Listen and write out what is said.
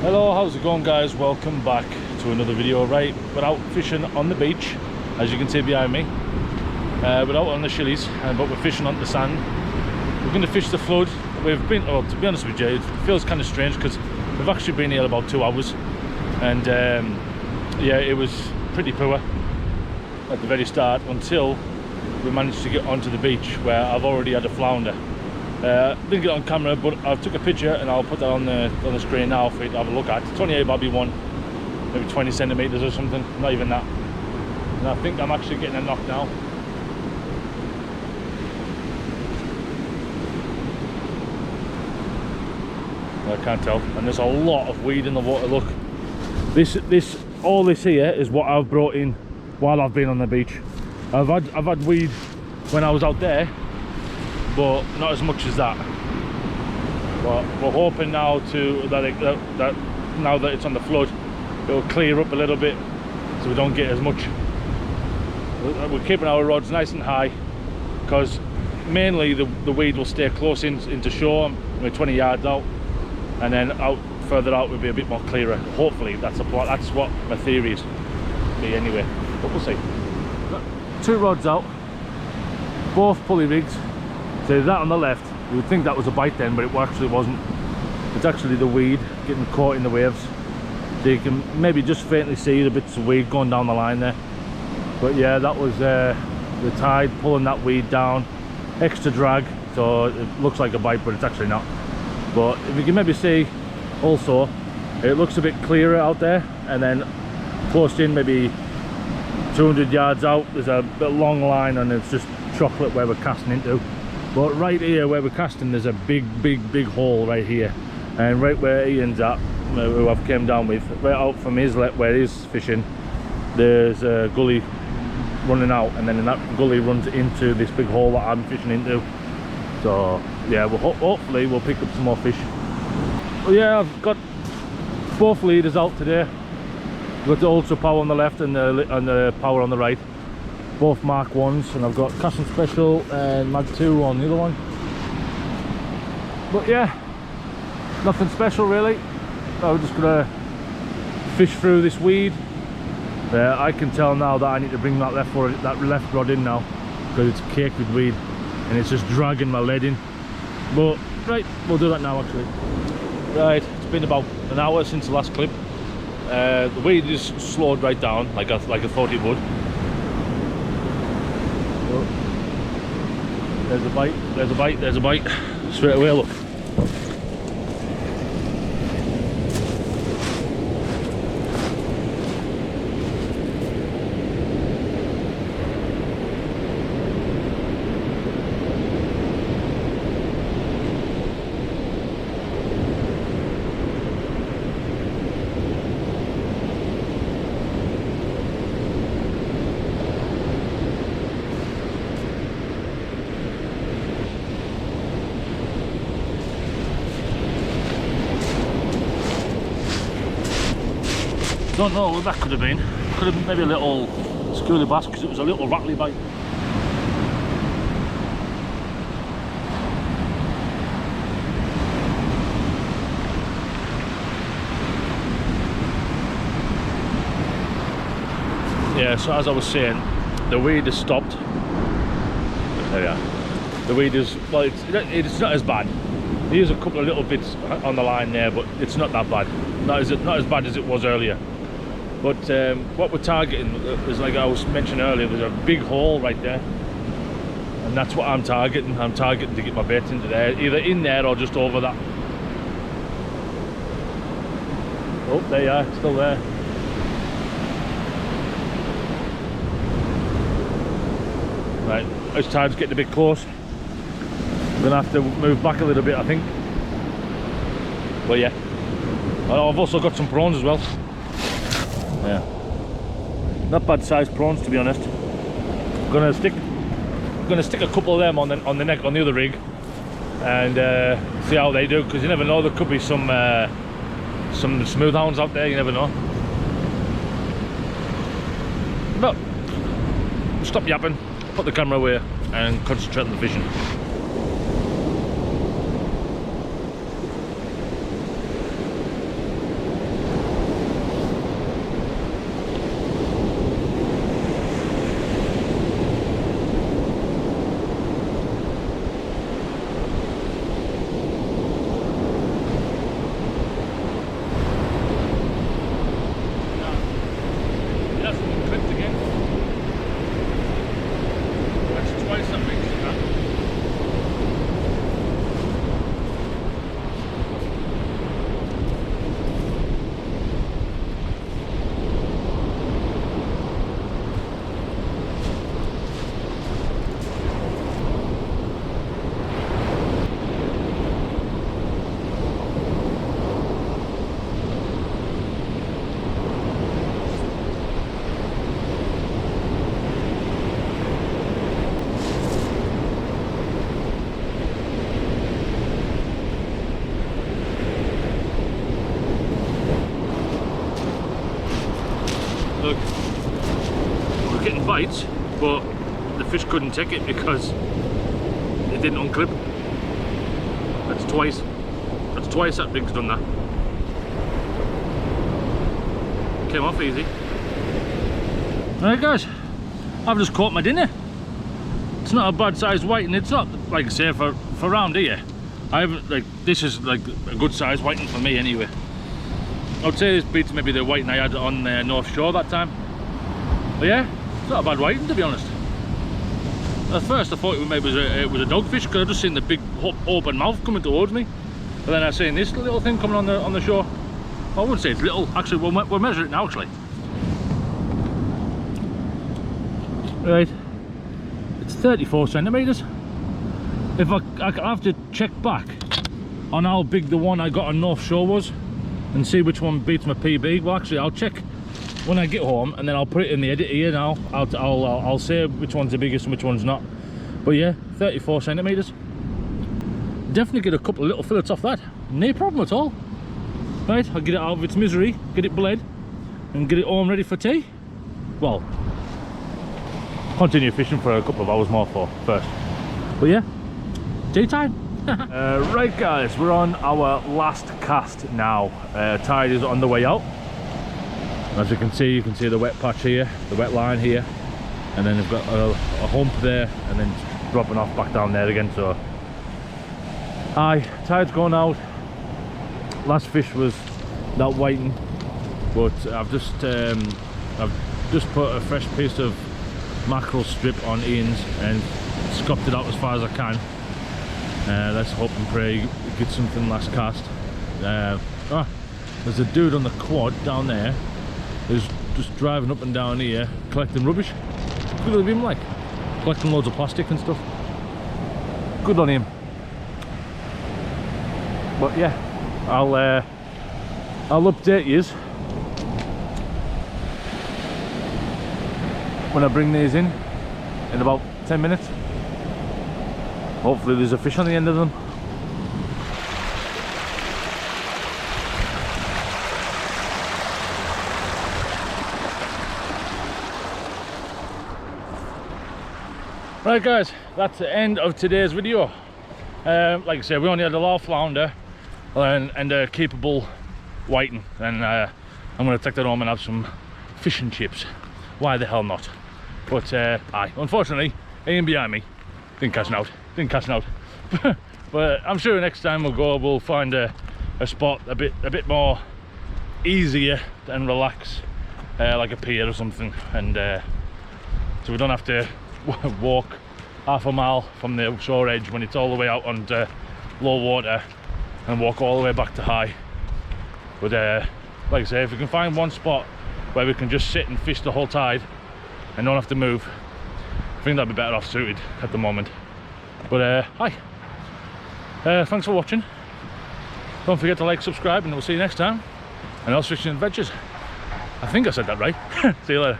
Hello, how's it going guys? Welcome back to another video. Right, we're out fishing on the beach, as you can see behind me. We're out on the shillies, but we're fishing on the sand. We're going to fish the flood. We've been, well, to be honest with you, it feels kind of strange because we've actually been here about 2 hours, and yeah, it was pretty poor at the very start until we managed to get onto the beach where I've already had a flounder. Didn't get it on camera, but I took a picture and I'll put that on the screen now for you to have a look at. 28 bobby one, maybe 20 centimeters or something, not even that. And I think I'm actually getting a knock now. I can't tell, and there's a lot of weed in the water. Look, all this here is what I've brought in while I've been on the beach. I've had weed when I was out there, but not as much as that. But we're hoping now that now that it's on the flood, it'll clear up a little bit so we don't get as much. We're keeping our rods nice and high because mainly the weed will stay close into shore. We're 20 yards out, and then further out will be a bit more clearer. Hopefully that's what my theory is be anyway, but we'll see. Got 2 rods out, both pulley rigs. So that on the left, you would think that was a bite then, but it actually wasn't. It's actually the weed getting caught in the waves. So you can maybe just faintly see the bits of weed going down the line there. But yeah, that was the tide pulling that weed down. Extra drag, so it looks like a bite, but it's actually not. But if you can maybe see also, it looks a bit clearer out there, and then close in, maybe 200 yards out, there's a bit long line and it's just chocolate where we're casting into. But right here where we're casting, there's a big hole right here, and right where Ian's at, who I've came down with, right out from his where he's fishing, there's a gully running out, and then that gully runs into this big hole that I'm fishing into. So yeah, hopefully we'll pick up some more fish. Well, yeah, I've got both leaders out today. I've got the Ultra Power on the left and the Power on the right, both Mark 1s, and I've got Casting Special and Mag 2 on the other one. But yeah, nothing special really. I'm just gonna fish through this weed. I can tell now that I need to bring that left rod in now, because it's caked with weed and it's just dragging my lead in. But right, we'll do that now actually. Right, it's been about an hour since the last clip. The weed is slowed right down like I thought it would. There's a bite, there's a bite, there's a bite. Straight away, look. Don't know what that could have been. Could have been maybe a little schoolie bass, because it was a little rattly bite. Yeah, so as I was saying, the weed has stopped. There we are. The weed is, well, it's not as bad. There's a couple of little bits on the line there, but it's not that bad. Not as bad as it was earlier. But what we're targeting is, like I was mentioning earlier, there's a big hole right there, and that's what I'm targeting. I'm targeting to get my bait into there, either in there or just over that. Oh, there you are, still there. Right, this tide's getting a bit close. I'm gonna have to move back a little bit, I think. But yeah, I've also got some prawns as well. Yeah, not bad sized prawns, to be honest. I'm gonna stick a couple of them on the neck on the other rig, and see how they do, because you never know, there could be some smooth hounds out there, you never know. But stop yapping, put the camera away and concentrate on the fishing. but the fish couldn't take it because it didn't unclip. That's twice that rig's done that. Came off easy. Alright guys, I've just caught my dinner. It's not a bad sized whiting. It's not, like I say, for round here. I haven't, like, this is like a good sized whiting for me anyway. I would say this beats maybe the whiting I had on North Shore that time. But yeah, it's not a bad whiting to be honest. At first I thought it was a dogfish because I just seen the big open mouth coming towards me. But then I seen this little thing coming on the shore. I wouldn't say it's little. Actually, we'll measure it now. Actually, right, it's 34 centimeters. If I have to check back on how big the one I got on North Shore was, and see which one beats my PB. Well, actually, I'll check when I get home, and then I'll put it in the edit here now. I'll say which one's the biggest and which one's not. But yeah, 34 centimeters. Definitely get a couple of little fillets off that. No problem at all. Right, I'll get it out of its misery, get it bled, and get it home ready for tea. Well, continue fishing for a couple of hours more first. But yeah, tea time. Right guys, we're on our last cast now. Tide is on the way out. As you can see the wet patch here, the wet line here, and then we've got a hump there, and then dropping off back down there again. So aye, tide's gone out. Last fish was that whiting, but I've just put a fresh piece of mackerel strip on Ian's and scooped it out as far as I can. Let's hope and pray get something last cast. There's a dude on the quad down there who's just driving up and down here collecting rubbish. Good of him, like collecting loads of plastic and stuff. Good on him. But yeah, I'll update yous when I bring these in about 10 minutes. Hopefully there's a fish on the end of them. Right guys, that's the end of today's video. Like I said, we only had a large flounder and a capable whiting, and I'm going to take that home and have some fish and chips. Why the hell not? But aye, unfortunately, Ian behind me didn't catch out. But I'm sure next time we'll find a spot a bit more easier and relax, like a pier or something, and so we don't have to walk half a mile from the shore edge when it's all the way out onto low water and walk all the way back to high. But like I say, if we can find one spot where we can just sit and fish the whole tide and don't have to move, I think that'd be better off suited at the moment. But hi, thanks for watching. Don't forget to like, subscribe, and we'll see you next time. And Earl's Fishing Adventures. I think I said that right. See you later.